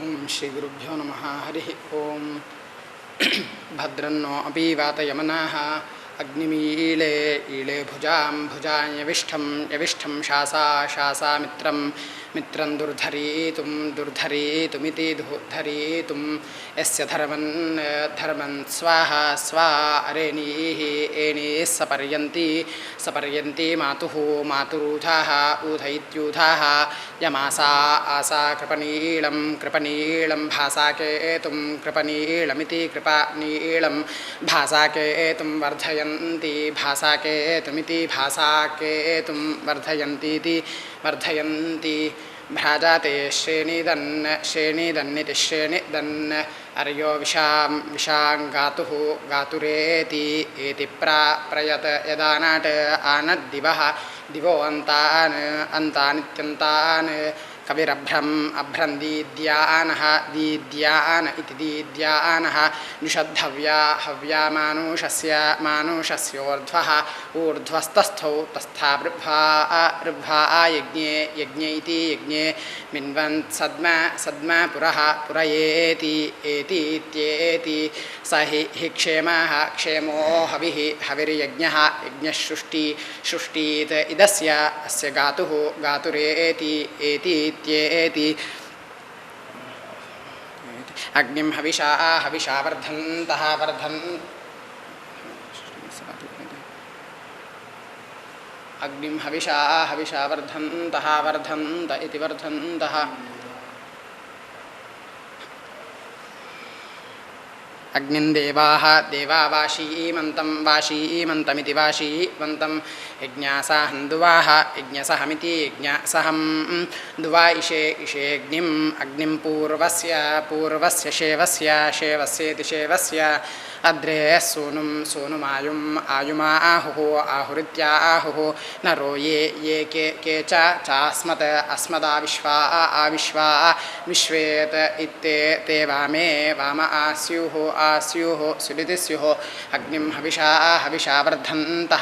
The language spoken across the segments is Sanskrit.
ఓం శ్రీ గురుభ్యో నమః. హరి ఓం. భద్రన్నో అపి వాతయమనాః అగ్నిమీళే ఈళే భుజాం భుజాం యవిష్టం శాసా శాసా మిత్రం దుర్ధరీతుమితి ధరీతుం యస్య ధర్మన్ స్వాహా స్వా అరేణీః ఏణీః సపర్యంతి మాతురూథాః ఊథ ఇత్యూథాః యమాసా ఆసా కృపణీళం భాసాకేతుం కృపణీళమితి కృపణీళం భాసాకేతుం వర్ధయంతి భాసాకేతుమితి భాసాకేతుం వర్ధయంతి భ్రాజాతే శ్రేణీదన్నితి శ్రేణిదన్ అర్యో విషాంగాతుః గాతురేతి ఏతి ప్రయత యదానాట్ ఆనద్దివః దివో అంతానిత్యంతాన్ కవిరభ్రం దీద్యానః ఇతి దీద్యానః నిషద్ధవ్యా మానుషస్యోర్ధ్వః ఊర్ధ్వస్తస్థౌ తస్థా ఋభ్వా యజ్ఞే ఇతి యజ్ఞే మిన్వంత్ సద్మ పురయేతి ఏతి స హి క్షేమో హవిర్యజ్ఞః యజ్ఞః ఇదస్య అస్య గాతురేతి ఏతి అగ్నిం హవిషా వర్ధంతః అగ్నిం హవిషా వర్ధంత ఇతి వర్ధంతః అగ్నిం దేవా వాషీమంతమితి వాషీమంతం యజ్ఞాసాహం దువాః యజ్ఞసహమితి యజ్ఞసహం దువా అగ్నిం పూర్వస్య శేవస్యేతి శేవస్య అద్రే సోనుమాయుం ఆహురిత్యాహుః నరో ఏ చాస్మత్ అస్మదావిశ్వా విశ్వేత ఇత్తే వామ ఆస్యుః సుడితి స్యుః అగ్నిం హవిషా వర్ధంత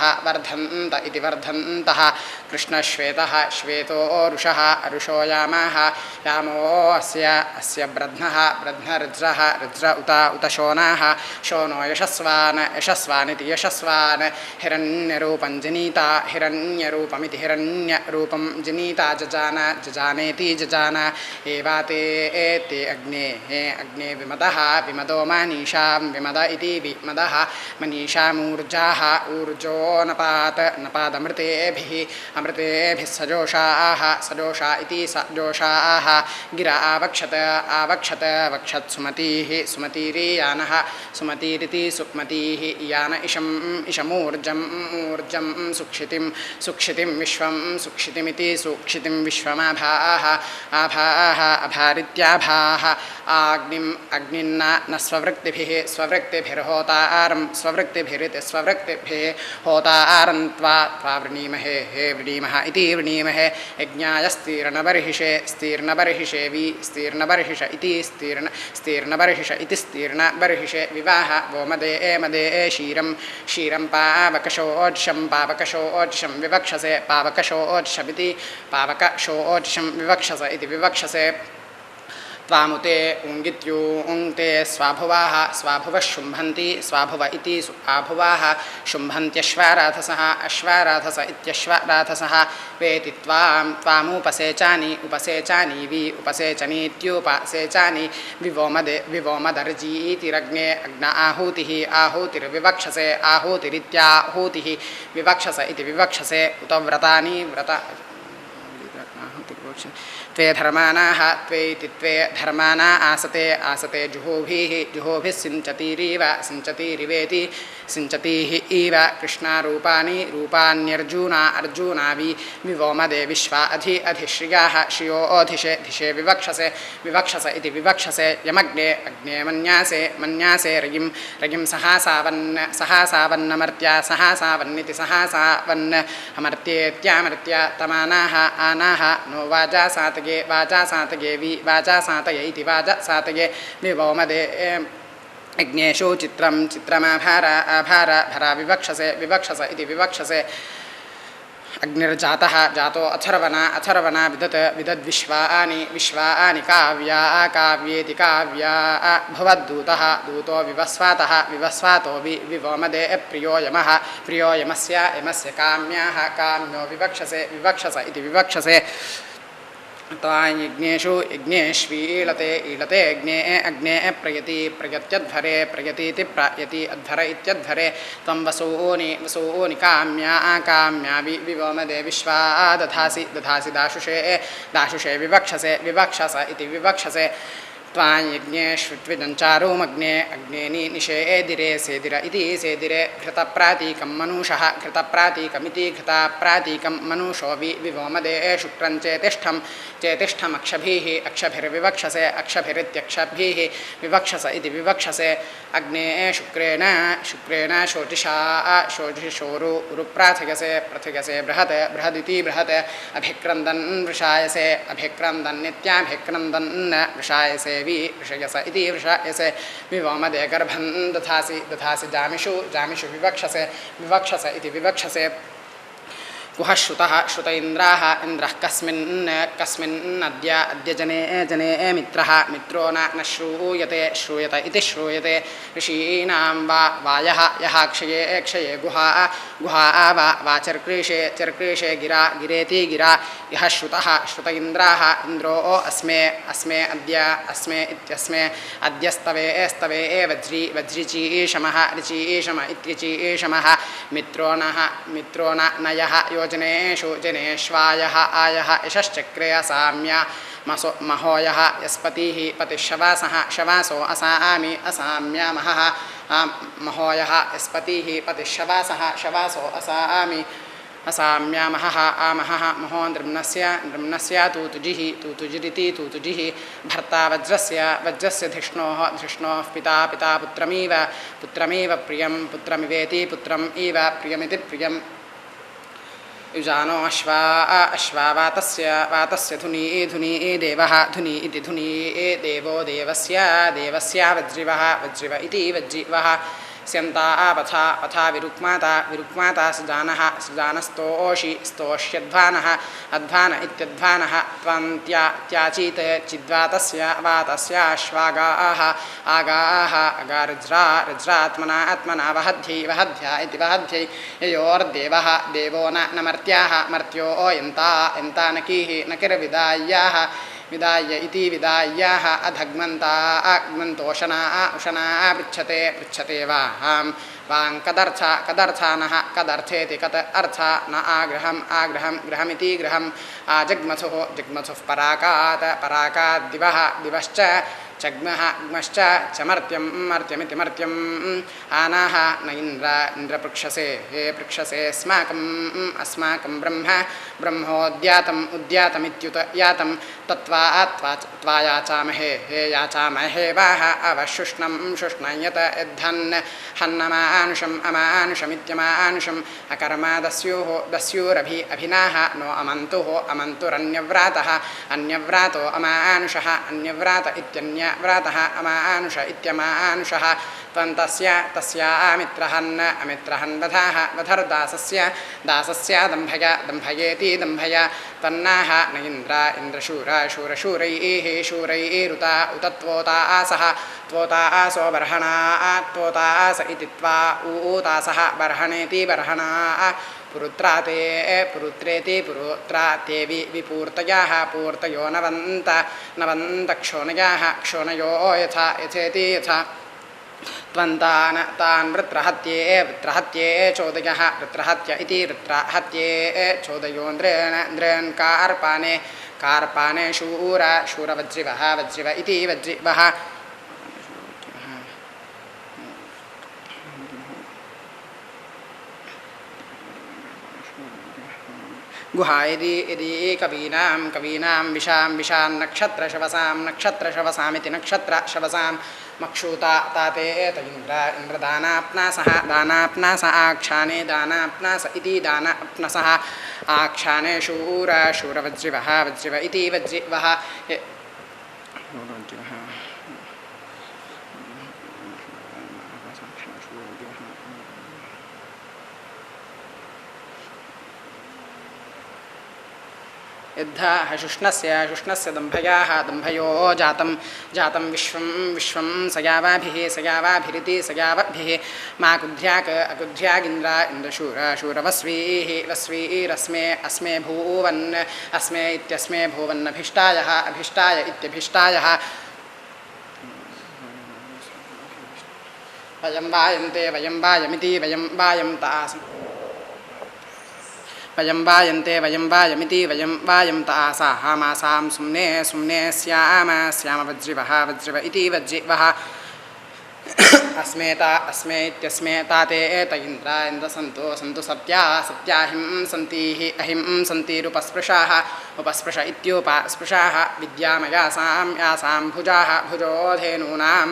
ఇతి వర్ధంతః కృష్ణశ్వేతః శ్వేతో రుషో యామో అస్య బ్రధ్నః రుద్ర ఉత శోనః శోనో యశస్వానితి యశస్వాన్ హిరణ్యరూపం హిరణ్యరూపమితి హిరణ్యరూపం జనీతా జజానేతి జజాన ఏవాతే అగ్నే విమదో మనీషాం విమద ఇతి విమదః మనీషామూర్జాః ఊర్జోనపాదమృతేభిః సజోషా ఇతి సజోషాః గిర ఆవక్షత సుమతిరియానః సుమతిరితి సుక్మతిః యాన ఇషమూర్జం సుక్షితిం సుక్షితిమితి సుక్షితిం విశ్వమాభాః అభారిత్యాభాః అగ్నిన్న స్వవృక్తిభిర్హోతారం స్వవృక్తిభిः హోతారం వృణీమహే వృణీమః ఇతి వృణీమహే యజ్ఞాయ స్తీర్ణబర్హిషే ఇతి స్తీర్ణబర్హిష ఇతి స్తీర్ణబర్హిషే వివాహ वो मदे क्षीरं पावकशोऽर्षं विवक्षसे पावकशोऽर्षमिति पावकशोऽर्षं विवक्षस इति विवक्षसे त्वामुते उङ्गित्युङ्क्ते स्वाभुवः शुम्भन्ति स्वाभुव इति आभुवाः शुम्भन्त्यश्वाराधसः अश्वाराधस इत्यश्वाराधसः वेति त्वामुपसेचानि उपसेचनीत्युपसेचानि विवोमदर्जीतिरग्ने अग्न आहूतिर्विवक्षसे आहूतिरित्याहूतिः विवक्षस इति विवक्षसे उत व्रतानि त्वे धर्माणाः त्वेति त्वे धर्माणा आसते जुहोभिः सिञ्चतीरिवेति सिञ्चतीः इव कृष्णारूपाण्यर्जुनावि विवोमदे विश्वा अधिश्रियाः श्रियोऽधिषे विवक्षस इति विवक्षसे यमग्ने मन्यासे रगिं सहासावन्नमर्त्या सहासावन्निति सहासावन् अमर्त्येत्यामर्त्य तमानाः आनाः नो वाजा सातगे वाचा सातये इति वाजा सातगे विवोमदे यज्ञेषु चित्रमाभार भरा विवक्षसे इति विवक्षसे अग्निर्जातः जातो अथर्वणा विदद्विश्वानि काव्येति काव्या भवद्दूतः दूतो विवस्वातो विवोमदे प्रियो यमस्य काम्यो विवक्षस इति विवक्षसे यज्ञेषु यज्ञेष्वीलते अग्ने प्रयत्यध्वरे प्रयतीति प्रयति अध्वर इत्यध्वरे त्वं वसूनि काम्या विवोमदे विश्वा दधासि दाशुषे विवक्षस इति विवक्षसे त्वायज्ञेष्विदञ्चारूमग्ने अग्नेनि निषेदिरे सेदिर इति सेदिरे घृतप्रातीकं मनुषः घृतप्रातीकमिति घृतप्रातीकं मनुषो विवोमदे शुक्रं चेतिष्ठमक्षभिः अक्षभिर्विवक्षसे अक्षभिरित्यक्षभिः विवक्षस इति विवक्षसे अग्ने शुक्रेण शोचिषोरुप्राथिगसे बृहदिति बृहत् अभिक्रन्दन् वृषायसे अभिक्रन्दन्नित्याभिक्रन्दन् वृषायसे विषयस इति वृषायसे विवोमदे गर्भं दधासि जामिषु विवक्षस इति विवक्षसे कुह श्रुत इन्द्रः कस्मिन् अद्य जने मित्रो न श्रूयते इति श्रूयते ऋषीणां वायः क्षये गुहा वा चर्क्रीषे गिरेति गिरा यः श्रुत इन्द्रो अस्मे इत्यस्मे अद्यस्तवे वज्रिचीषमः ऋचीषम इत्यचीषमः मित्रो न नयः जनेषु जनेष्वायः आयः यशश्चक्रे असाम्या महोयः यस्पतिः शवासो असाम्या महः महोयः यस्पतिः पतिशवासः शवासो असाम्या महः आमहः महो नृम्नस्य तूतुजिरिति तूतुजिः भर्ता वज्रस्य धिष्णोः पिता पुत्रमिव पुत्रमिवेति पुत्रम् इव प्रियमिति प्रियम् युजानो अश्वा वातस्य धुनी देवः धुनी इति धुनी देवो देवस्य वज्रिव इति वज्रिवः स्यन्ता पथा विरुक्माता स्तोष्यध्वानः अध्वान इत्यध्वानः त्वान्त्याचीत् चिद्वातस्य वातस्याश्वागाः आगाः रज्रात्मना वहध्या इति वहध्यै ययोर्देवः देवो न मर्त्याः मर्त्यो यन्ता नकिर्विदाय्याः विदाय इति विदाय्याः अधग्मन्तोषणा पृच्छते वां कदर्थानः कदर्थेति कत अर्था न आग्रहं गृहमिति गृहम् जग्मथुः पराकाद्दिवश्च चग्मश्च च मर्त्यमिति मर्त्यम् आनाः न इन्द्रपृक्षसे हे पृक्षसे अस्माकं ब्रह्मोद्यातमित्युत यातं तत्त्वा याचामहे हे याचामहे वाह अवशुष्णं शुष्णयत हन्नमानुषम् अमानुषमित्यमानुषम् अकर्मा दस्योरभिनाः नो अमन्तुरन्यव्रातः अन्यव्रातो अमानुषः अन्यव्रात इत्यन्यव्रातः अमानुष इत्यमानुषः अमित्रहन् वधर्दासस्य दम्भयेति दम्भय तन्नाः न शूरैरुता उत त्वोतासो बर्हणा त्वोतास इति त्वा ऊतासः बर्हणेति बर्हणा पुरुत्रेति पुरुत्राते विपूर्तयाः पूर्तयो नवन्त क्षोणयो यथेति यथा तान् वृत्रहत्ये चोदयः वृत्रहत्य इति वृत्रहत्ये चोदयोन्द्रेन् कार्पाने शूरवज्रिवः वज्रिव इति वज्रिवः गुहा यदि कवीनां विशां नक्षत्रशवसामिति नक्षत्रशवसां मक्षूता ताते इन्द्रदानाप्नासः दानाप्नास आक्षाने दानाप्नास इति दानाप्नसः आक्षाने शूरवज्रिवः वज्रिव इति वज्रिवः युद्धाः शुष्णस्य दम्भयाः दम्भयो जातं विश्वं सयावाभिरिति सयावभिः मा अकुध्यागिन्द्र शूरवस्वीरस्मे अस्मे भूवन् अस्मे इत्यस्मे भूवन्नभिष्टायः अभिष्टाय इत्यभिष्टायः वयं वायन्ते वयं वायमिति वयं वायन्तास वयं वायन्ते वयं वायमिति वयं वायन्तासाः मासां सुम्ने स्याम वज्रिवः इति वज्रिवः अस्मे इत्यस्मे ताते त इन्द्र सन्तु सत्याहिं सन्तीः अहिं सन्तीरुपस्पृशाः उपस्पृश इत्युपस्पृशाः विद्यामयासां भुजो धेनूनां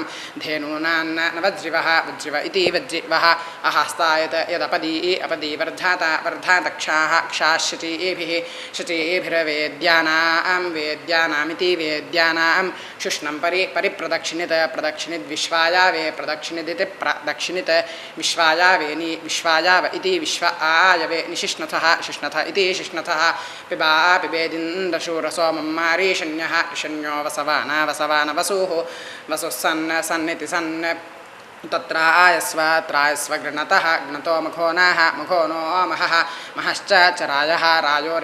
न वज्रिवः इति वज्रिवः अहस्तायत अपदी वर्धातक्षाः शचीभिर्वेद्यानामिति वेद्यानां शुष्णं परिप्रदक्षिणिद्विश्वायावे प्रदक्षिणिदिति प्रदक्षिणित विश्वायाव इति विश्वायवे निशिष्णथः इति शिष्णथः पिबेदिन्द्रशूरसो मम्मारीशन्यः ऋषन्यो वसवान वसुः सन्निति सन् तत्र आयस्व गृणतः गृणतो मखोनो महश्च रायः रायो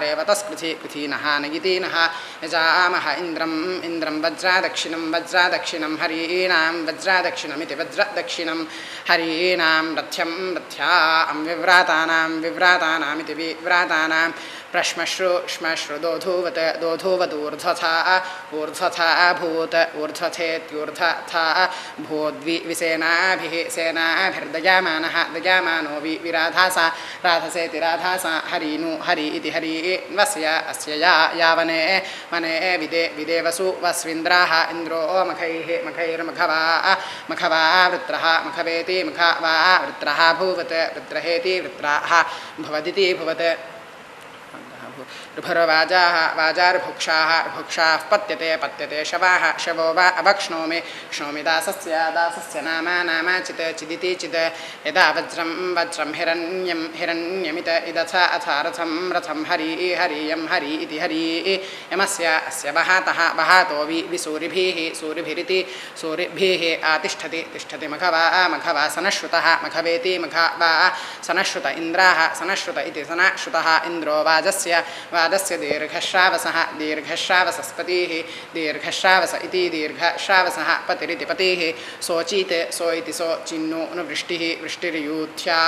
रेवतस्कृथीनः नगितीनः यजामः इन्द्रं वज्रादक्षिणं हरीणां वज्रादक्षिणमिति वज्रदक्षिणं हरीणां रथ्या विव्रातानामिति विव्रातानां प्रश्मश्रु दोधूवदूर्ध्वथा भूत ऊर्ध्वथेत्यूर्ध्वथा सेनाभिर्दयामानो राधसेति राधासा हरि इति हरिन्वस्य अस्य यावने वने विदेवसु वस्विन्द्राः इन्द्रो मखैर्मखवा वृत्रः मखवेति मखवा वृत्रः भूवत् वृत्रहेति वृत्राः भवदिति भुवत् वाजार्भुक्षाः पत्यते शवो वा अवक्ष्णोमि दासस्य नाम चिदिति चिद यदा वज्रं हिरण्यमित इदथ अथ रथं हरियं हरि इति हरि यमस्य अस्य वहातो सूरिभिरिति सूरिभिः तिष्ठति मघवा सनश्रुतः मघवेति मघवा सनश्रुत इन्द्राः सनश्रुत इति सनश्रुतः इन्द्रो वादस्य दीर्घश्रावसस्पतिः दीर्घश्रावस इति दीर्घश्रावसः पतिरिति पतिः सोचीते सो इति सो चिन्नु वृष्टिर्यूथ्या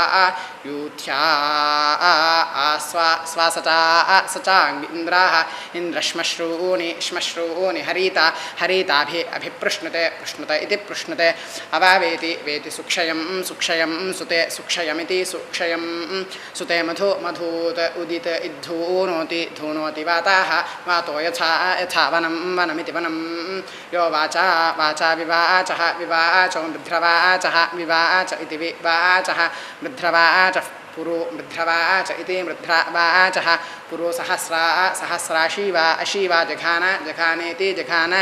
सचाङ्गिन्द्राः इन्द्रश्मश्रूणि हरीताभिपृश्नुते इति पृश्नुते अवावेति सुक्षयं सुक्षयमिति सुक्षयं सुते मधूत उदित धूनोति वातो यथा वनमिति वनं यो वाचा विवाचो मृध्रवाचः विवाच इति विवाचः मृध्रवाचः मृध्रवाच इति मृध्रवाचः पुरो सहस्राशीवा अशीवा जघानेति जघान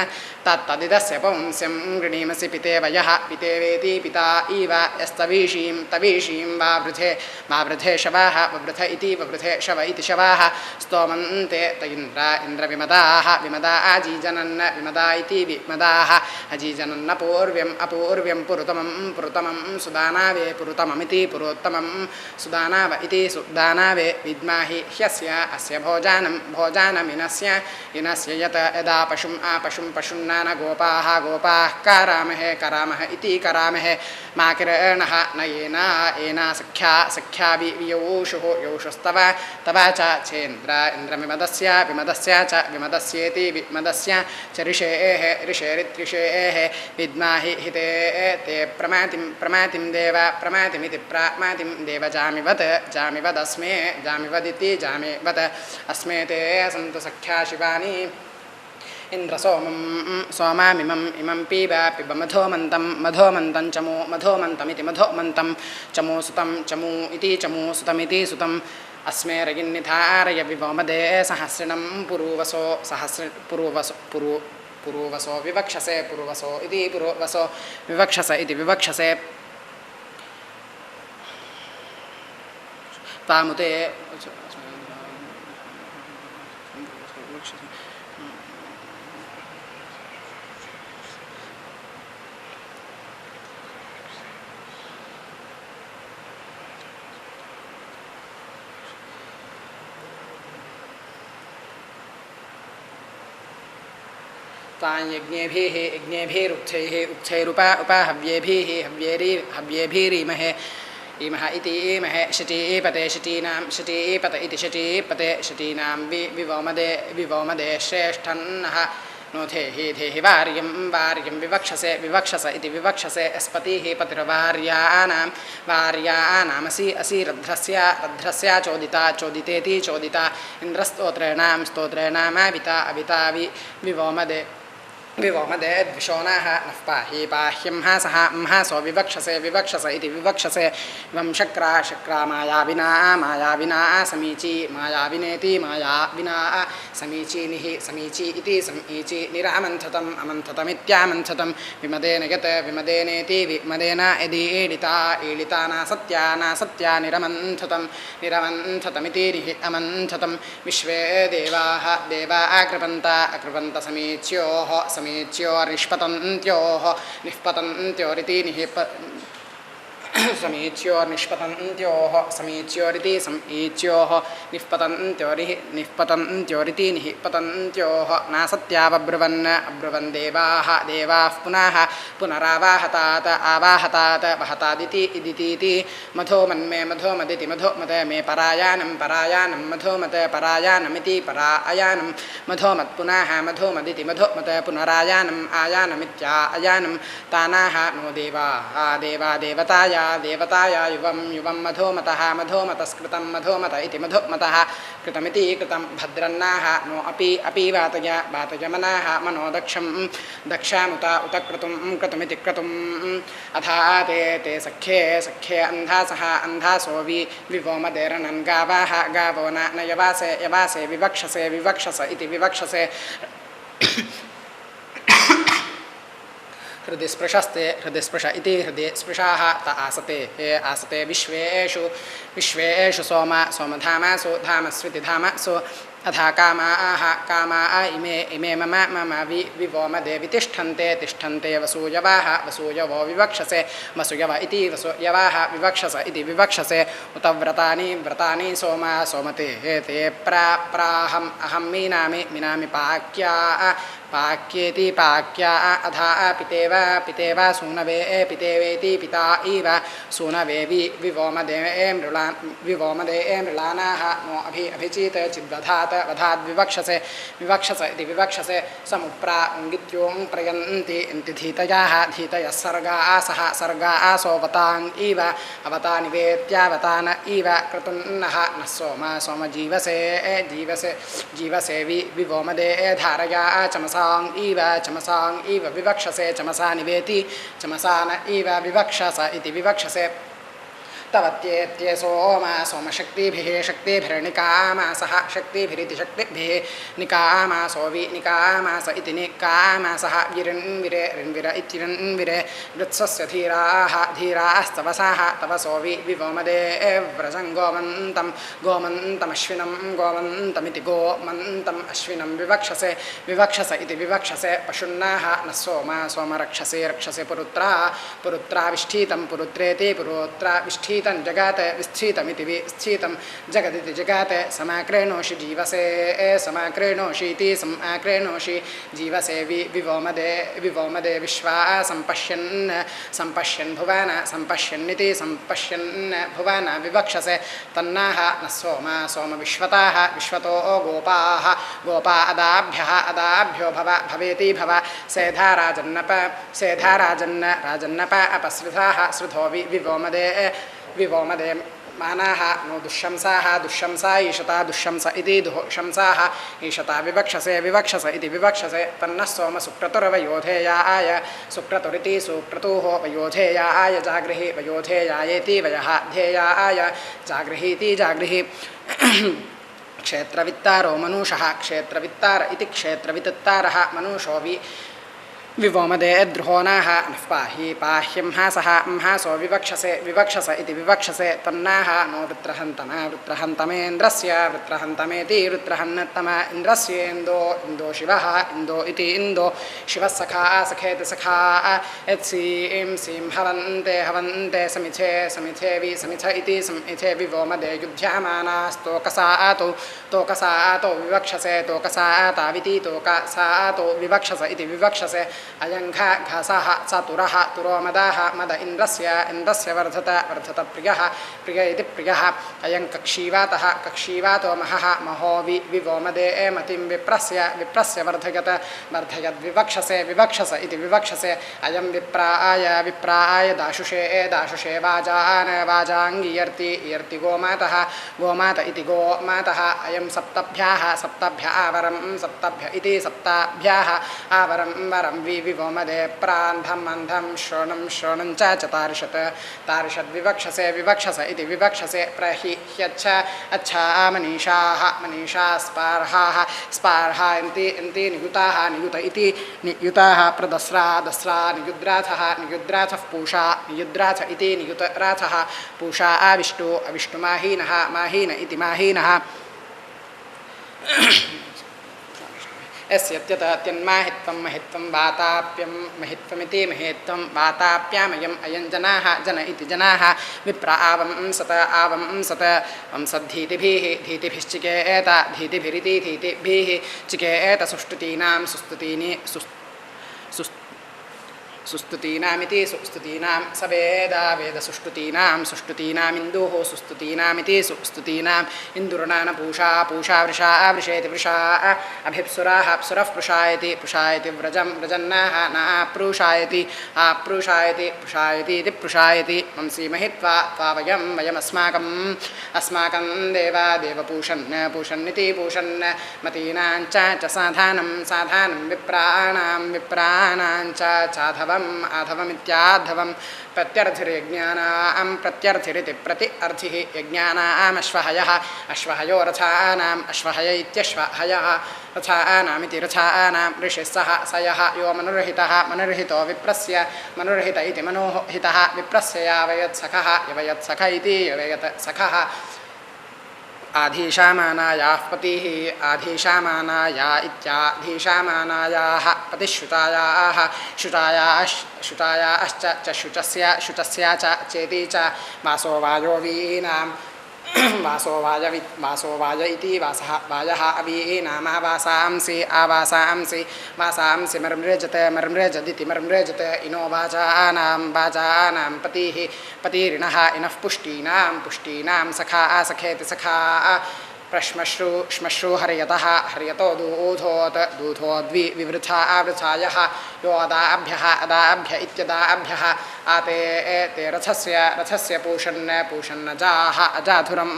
तत्तदिदस्य पौंस्यं गृणीमसि पितेवेति पिता इव यस्तवीषीं वावृधे शवाः ववृथ इति ववृधे शव इति शवाः स्तोमन्ते त इन्द्रविमदाः विमदा अजीजनन् विमदा इति विमदाः अजीजनन् अपूर्व्यं पुरुतमं सुदानावे पुरुतममिति पुरोत्तमं सुदानाव इति सुदानावे विद्माहि ह्यस्य अस्य भोजानमिनस्य यत यदा पशुं पशुन्नान गोपाः करामः इति करामः माकिरणः न येना सख्या यौषुस्तव च चेन्द्र विमदस्य च विमदस्येति विमदस्य च ऋषेरित्रिषेः विद्माहि हिते ते प्रमातिं देव प्रमातिमिति प्रमातिं देव जामिवदस्मे जामिवदिति जामिवद अस्मे ते सन्तु सख्या शिवानि सोमामिमं पिब मधोमन्तं मधोमन्तमिति मधोमन्तं चमूसुतं चमू इति चमूसुतमिति सुतम् अस्मे रगिन्निधारय विवोमदे सहस्रिणं पुरुवसो विवक्षसे पुरुवसो इति पुरुवसो विवक्षस इति विवक्षसे तामुते यज्ञेभिः यज्ञेभिरुक्थैः उक्थैरुपा हव्येभिः हव्येभिरीमहे इमः इति ईमहे शचीपते शचीनां शचीपत इति शचीपते शचीनां विवोमदे श्रेष्ठन्नः नोधेहि वार्यं विवक्षसे इति विवक्षसे अस्पतिः पतिर्वार्यानामसि असि रध्रस्य चोदितेति चोदिता इन्द्रस्तोत्रेणामाविता विवोमदे द्विषोणाः नः पाहि पाह्यं हासो विवक्षसे इति विवक्षसे वं शक्रा मायाविना समीची मायाविनेति मायाविना समीचीनिः समीची इति समीची निरामन्थतमित्यामन्थतं विमदेन यत् विमदेनेति विमदेन यदि ईडिता नासत्या निरमन्थतमिति अमन्थतं विश्वे देवाः अकृपन्त निष्पतन्त्योरिति समीच्योर्निष्पतन्त्योरिति समीच्योः निष्पतन्त्योरिति निःपतन्त्योः नासत्यावब्रुवन् देवाः पुनरावाहतात् वहतादिति इदितीति मधोमदिति मे परायानं मधोमदपरायानमिति परायानं मधोमदिति पुनरायानम् आयानमित्यायानं तानाः नो देवताया युवं मधोमतस्कृतं मधोमत इति मधोमतः कृतमिति कृतं भद्रन्नाः नो अपि वातयमनाः मनो दक्षामुत उत क्रतुमिति क्रतुम् अथा ते सख्ये अन्धासो विवोमदेरनन् गावो न यवासे विवक्षस इति विवक्षसे हृदि स्पृश इति हृदि स्पृशाः त आसते विश्वेषु सोमधामासु धामस्विति धामसु अथा कामा इमे मम विवोमदेवि तिष्ठन्ते वसूयवो विवक्षसे वसूयव इति वसूयवाः विवक्षस इति विवक्षसे उत व्रतानि सोमते ते अहं मीनामि पाक्येति पाक्या अधा पितेव पितेवेति पिता इव सूनवे विवोमदे मृळानाः नो अभिचीत वधाद्विवक्षस इति विवक्षसे समुप्रा उङ्गित्यों प्रयन्ति धीतयः सर्गा आसो वताङ् इव अवतानिवेत्यावतान इव क्रतुन्नः नः सोम जीवसे विवोमदे धारया चमसाङ् इव विवक्षसे चमसा निवेति चमसान इव विवक्षस इति विवक्षसे तवत्येत्ये शक्तिभिर्निकामासः शक्तिभिरिति शक्तिभिः निकामास इति निकामासः विरिन्विरे इतिरिन्विरे वृत्सस्य धीरास्तवसाः तवसो विवोमदे व्रजं गोमन्तमश्विनमिति गोमन्तम् अश्विनं विवक्षस इति विवक्षसे पशुन्नाः न सोम रक्षसे पुरुत्रा विष्ठीतं पुरुत्रेति पुरुत्रा विष्ठीतं जगात विस्थीतमिति विस्थीतं जगदिति जगात समाक्रेणोषि जीवसे समाक्रेणोषीति समाक्रेणोषि जीवसे विवोमदे विश्वा सम्पश्यन् भुवन सम्पश्यन्निति सम्पश्यन् भुवन विवक्षसे तन्नाः न सोम विश्वतो गोपा अदाभ्यो भवेति भव सेधाराजन्नप अपसृथाः सृथो विवोमदे मानाः नो दुःशंसा ईशता दुःशंस इति दुःशंसाः ईशता विवक्षस इति विवक्षसे तन्नः सोम सुक्रतुर्वयोधेयाय सुक्रतुरिति सुक्रतुः वयोधेयाय जागृहि वयोधेयायेति वयः ध्येयाय जागृहीति जागृहि क्षेत्रवित्तारो मनुषः क्षेत्रवित्तार इति क्षेत्रवित्तारः मनुषो विवोमदे द्रुहोनाः नः पाहि पाह्यं हासः हासो विवक्षसे विवक्षस इति विवक्षसे तन्नाः नो वृत्रहन्तमेन्द्रस्य वृत्रहन्तमेति वृत्रहन्नतम इन्द्रस्येन्दो इन्दो शिवः इन्दो इति इन्दो शिवः सखा सखेति सखा यत्सीं सीं हवन्ते हवन्ते समिथे समिथे वि समिथ इति समिथे विवोमदे युध्यमानास्तोकसा तोकसा विवक्षसे तोकसा ताविति तोकसा विवक्षस इति विवक्षसे अयंघ घासः चतुरः तुरो मदाः मद इन्द्रस्य वर्धत प्रियः प्रिय इति प्रियः अयं कक्षीवातः कक्षीवातो महः महो विवोमदे मतिं विप्रस्य वर्धयद्विवक्षसे विवक्षस इति विवक्षसे अयं विप्राय दाशुषे वाजाङ्गीयर्ति गोमात इति गोमातः अयं सप्तभ्य आवरं सप्तभ्य इति सप्ताभ्याः आवरं वरं विवोमदे प्रान्धम् श्रोणं च तारिषद्विवक्षसे विवक्षस इति विवक्षसे प्रहिह्यच्छ अच्छा मनीषाः स्पार्हा इति नियुताः नियुत इति नियुताः प्रदस्रा नियुद्राथः पूषा नियुद्राथ इति नियुतराथः पूषा अविष्टुमाहीनः माहीन इति माहीनः यस्यत्यन्माहित्वं महित्वं वाताप्यं महित्वमिति महेत्वं वाताप्यामयम् अयं जन इति जनाः विप्र आवं सत धीतिभिश्चिकेत धीतिभिरिति धीतिभिः चिकेत सुस्तुतीनामिति सुस्तुतीनां सवेदा सुष्टुतीनामिन्दुः सुस्तुतीनामिति सुस्तुतीनाम् इन्दुर्नान पूषा वृषा वृषेति वृषा अभिप्सुराः अप्सुरः पुषायति व्रजन्नाः न आप्रूषायति पुषायति पुषायति वंसीमहि त्वा वयमस्माकं देवपूषन्निति पूषन् मतीनाञ्च साधानं विप्राणां आधवमित्याधवं प्रत्यर्थिरिति प्रति अर्थिः यज्ञानाम् अश्वहयो रथानाम् अश्वहय इत्यश्वहयः रथानामिति रथानां ऋषिः सयः यो मनुर्हितो विप्रस्य मनुर्हित इति मनोहितः विप्रस्य यावयत्सखः यवयत्सख इति यवयत्सखः आधीशामानायाः पतिः आधीशामानाया इत्याधीशामानायाः पतिश्रुतायाः शुतायाश्च शुचस्य च चेति च वासो वायोवीनां वासो वाय इति वासः वायः अवीनामावासांसि वासांसि मर्मृजदिति मर्मृजते इनो वाजानां पतिरिणः इनः पुष्टीनां सखा सखेति सखा श्मश्रु हर्यतो दूधोद्विवृथा आवृथायः यो अदाभ्य इत्यदाभ्यः आते ते रथस्य पूषन्नजाः अजाधुरं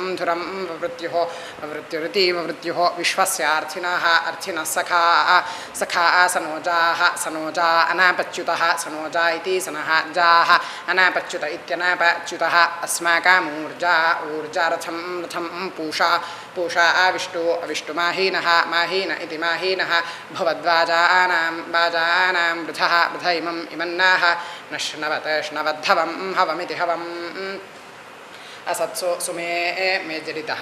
ववृत्युः विश्वस्यार्थिनः सखा सनोजा अनापच्युतः सनोजा इति सनः जाः अनापच्युत इत्यनापच्युतः अस्माकमूर्जा रथं पूषा अविष्टुमाहीनः माहीन इति माहीनः भवद्वाजानां वृथ इमन्नाः नश्नवद्धवं हवमिति हवम् असत्सु सुमे मे जरितः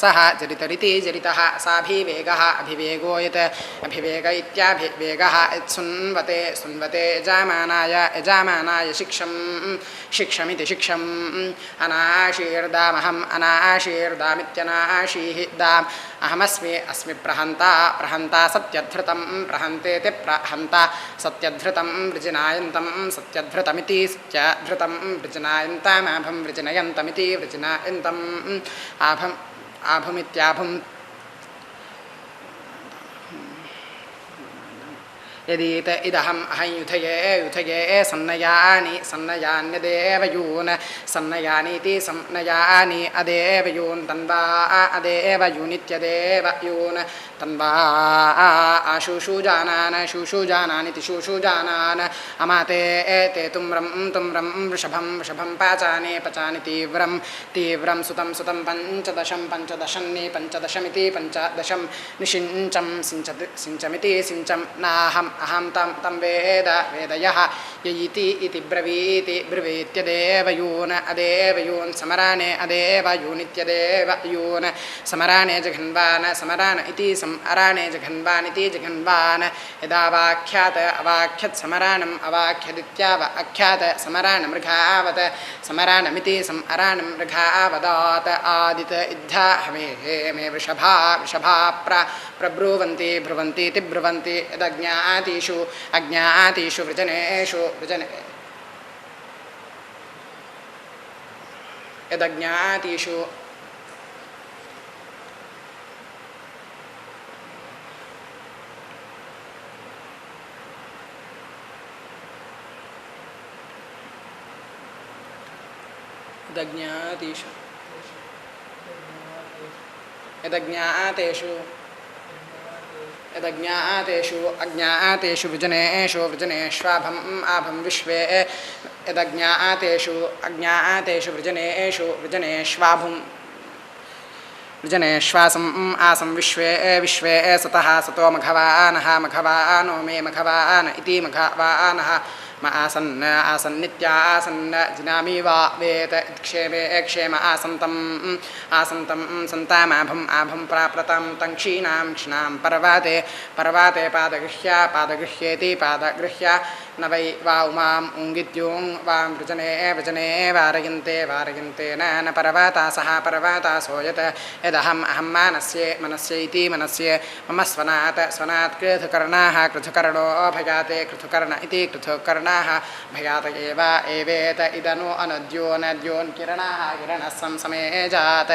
सः जरितरिति जरितः साभिवेगः अभिवेगो यत् अभिवेग इत्याभिवेगः सुन्वते यजामानाय शिक्षमिति शिक्षम् अनाशीर्दामहम् अनाशीर्दामित्यनाशीः दाम् अहमस्मि प्रहन्ता सत्यधृतं प्रहन्तेति प्रहन्ता सत्यधृतं वृजनायन्तं सत्यधृतमिति सत्यधृतं वृजनायन्तामाभं वृजनयन्तमिति वृजनायन्तम् आभमित्याभुम् यदीत इदहम् अहं युथये सन्नयान्यदेवयून् सन्नयानीति सन्नयानि अदेवयून् तन्वा अदेवयूनित्यदेवयून् तन्वा शूषुजानानिति शूषुजानान् अमाते ते तुम्रं वृषभं पाचानि तीव्रं सुतं पञ्चदशमिति पञ्चदशं निषिञ्चं सिञ्चमिति सिञ्चं नाहं अहं तं वेद वेदयः य इति ब्रवीति ब्रवीत्यदेव यून् अदेव यून् समराने अदेव यूनित्यदेव यून् समराने जघन्वान् समरान इति समराने जघन्वान् इति जघन्वान् यदावाख्यात अवाख्यत् समरानम् अवाख्यदित्याव अख्यात समरान मृगावत समरानमिति समरानं मृगावदात् आदित इद्धा हवेः मे वृषभा वृषभा प्रब्रुवन्ति ब्रुवन्तीति ब्रुवन्ति यदज्ञातीषु अज्ञातीषु वृजनेषु वृजने यदज्ञातीषु यदज्ञातेषु अज्ञातेषु वृजनेषु वृजनेष्वाभम् आभं विश्वे यदज्ञातेषु अज्ञातेषु वृजनेषु वृजनेष्वाभुं वृजनेश्वासम् आसं विश्वे विश्वे सतः सतो मघवानः मघवानो मे मघवान इति मघवानः म आसन् आसन्नित्यासन् जिनामि वा वेत क्षेमे क्षेम आसन्तं सन्तामाभम् आभं प्राप्ततां तं क्षीणां पर्वते पर्वते पादगृह्येति पादगृह्य न वै वा उमाम् उङ्गित्युं वां वृजने वृजने वारयन्ते न पर्वतासः पर्वतासो यत् यदहम् अहं मनस्य इति मनस्य मम स्वनात् कृथुकर्णो भयाते कृथुकर्ण इति कृथुकर्णाः भयात एवेत इदनु अनद्योन् किरणाः किरणः समे जात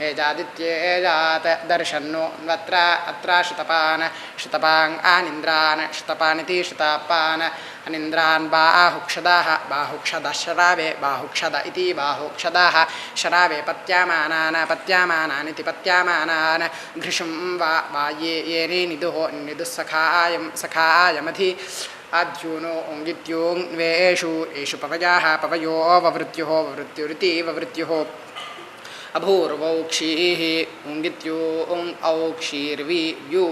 एजादित्येजात दर्शन्नो अत्र श्रुतपान् आनिन्द्रान् श्रुतापान् अनिन्द्रान् बाहुक्षदः शरावे बाहुक्षद इति बाहुक्षदाः शरावे पत्यामानान् इति पत्यामानान् घृशुं वा ये निदुः सखायमधि आद्यूनो ओङ्गित्योङ्वेषु एषु पवयो ववृत्युरिति ववृत्युः अभूर्वौक्षीः उङ्गित्यो औक्षीर्वियु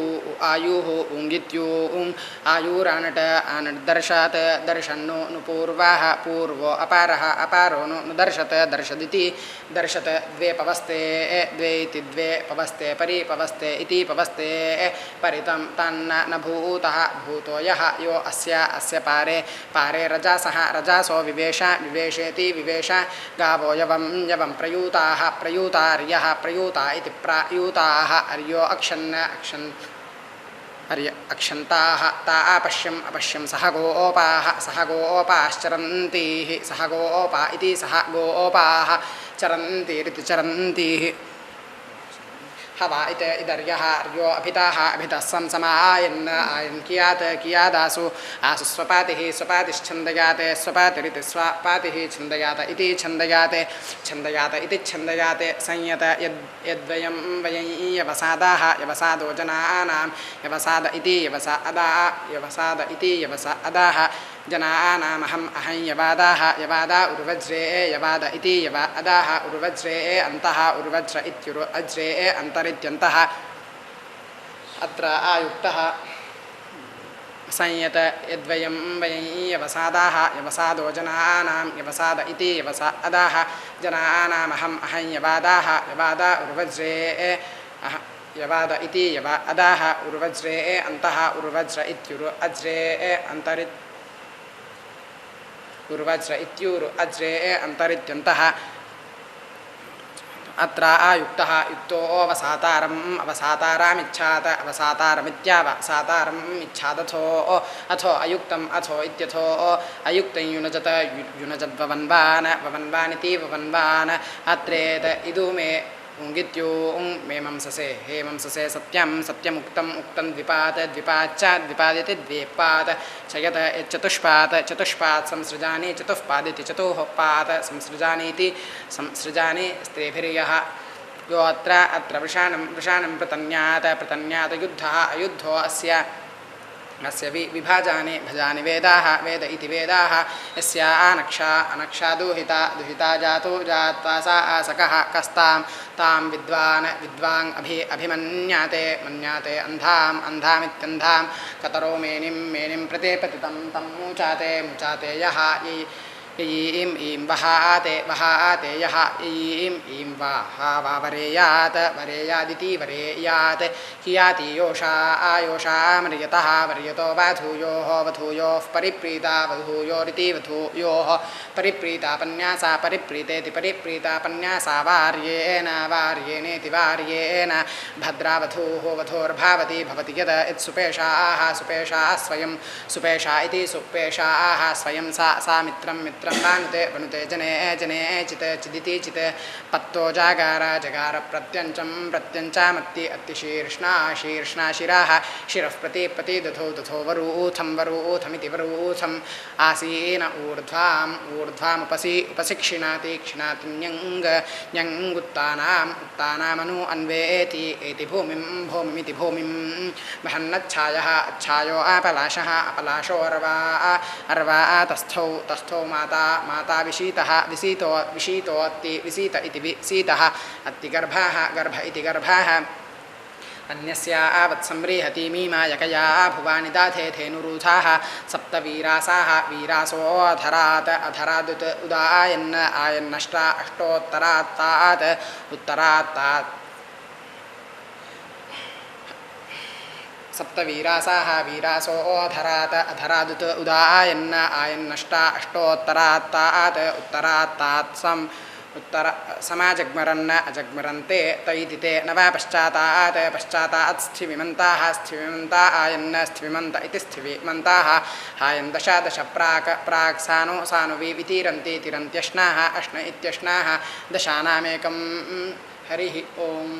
आयुः उङ्गित्यो आयुरानट दर्शात् दर्शन्नो नुपूर्वाः पूर्वो अपारः अपारो नु दर्शत दर्शदिति दर्शत द्वे पवस्ते द्वे इति द्वे पवस्ते परिपवस्ते इति पवस्ते परितं तन्न न भूतः भूतो यः यो अस्य पारे रजासो विवेशेति विवेश गावो यवं प्रयूतार्यः प्रयूता इति प्रायूताः अर्यो अक्षन्ताः ता अपश्यं सह गोपाश्चरन्तीः सह गोपा इति सह गोपाः चरन्तीरिति चरन्तीः हवा इदर्यः अर्यो अभितः समायन् कियादासु आसु स्वपातिश्छन्दयाते स्वपातिरिति स्वपातिः छन्दयात इति छन्दयात इति छन्दयाते संयत यद्वयं वयं यवसादो जनानां यवसाद इति यवसादाः जनानामहम् अहं यवादा उर्वज्रे यवाद इति यवादाः उर्वज्रे अन्तः उर्वज्र इत्युर्वज्रे अन्तरित्यन्तः अत्र आयुक्तः संयत यद्वयं वयं यवसादो जनानां यवसाद इति यवसादाः जनानामहम् अहं यवादा उर्वज्रे यवाद इति यवादाः उर्वज्रे अन्तः उर्वज्र इत्युर्वज्रे उर्वज्र इत्युर्वज्रे अन्तरित्यन्तः अत्र आयुक्तः युक्तो अवसातारामिच्छात अवसातारमिच्छादथो अयुक्तम् अथो इत्यथो अयुक्तं युनजद्ववन्वानिति ववन्वान् अत्रेत इदु मे उङ्गित्यो मेमंससे हेमंससे सत्यमुक्तं द्विपादिति द्विपात् चयत चतुष्पात् संसृजानि चतुष्पादिति चतुःपात् संसृजानीति संसृजानि स्त्रीभिर्यः यो अत्र वृषाणं पृतन्यात् युद्धः अयुद्धो अस्य अस्य विभाजानि भजानि वेदाः वेद इति वेदाः यस्या अनक्षा दुहिता जातो जात्वा सा आसकः कस्तां तां विद्वान् अभिमन्याते मन्याते अन्धामित्यन्धां कतरो मेनिं प्रतिपतितं तं मुचाते यः ईं वहाते यः ईं वा वरेयादिति वरेयात् हियाति योषा मर्यतः वर्यतो वधूयोः परिप्रीता वधूयोरिति वधूयोः परिप्रीता पन्यासा परिप्रीतेति परिप्रीता पन्यासा वार्येनेति वार्येण भद्रा वधूर्भावति भवति यद् इत्सुपेशाः सुपेशा इति सुपेशाः स्वयं सा मित्रं वनुते जने चिदिति चित् पत्तो जगार प्रत्यञ्चामत्ति अत्तिशीर्ष्णा शिराः शिरः प्रति दधो वरूथमिति वरूथम् आसीन ऊर्ध्वामुपशिक्षिणाति ञङ्गुत्तानामनु अन्वेति एति भूमिमिति भूमिं वहन्नच्छायो अपलाशो अर्वा तस्थौ माता विशीतोऽत्ति विशीत इति विशीतः गर्भ इति गर्भः अन्यस्या आवत्सम्रीहति मीमायकया भुवानि दाथे धेनुरूथाः सप्तवीरासाः वीरासोऽधरादुत उदायन् आयन्नष्टा अष्टोत्तरात्तात् सप्तवीरासाः वीरासोऽधरादुत उदायन् आयन्नष्टा अष्टोत्तरात्तात् उत्तरात्तात् समाजग्मरन् अजग्मरन्ते तैदिते न वा पश्चातात् स्थिविमन्ता आयन्न स्थिविमन्त इति स्थिविमन्ताः आयन् दश प्राक् सानुवि वितीरन्ति तिरन्त्यश्नाः अश्न इत्यश्नाः दशानामेकं हरिः ओम्।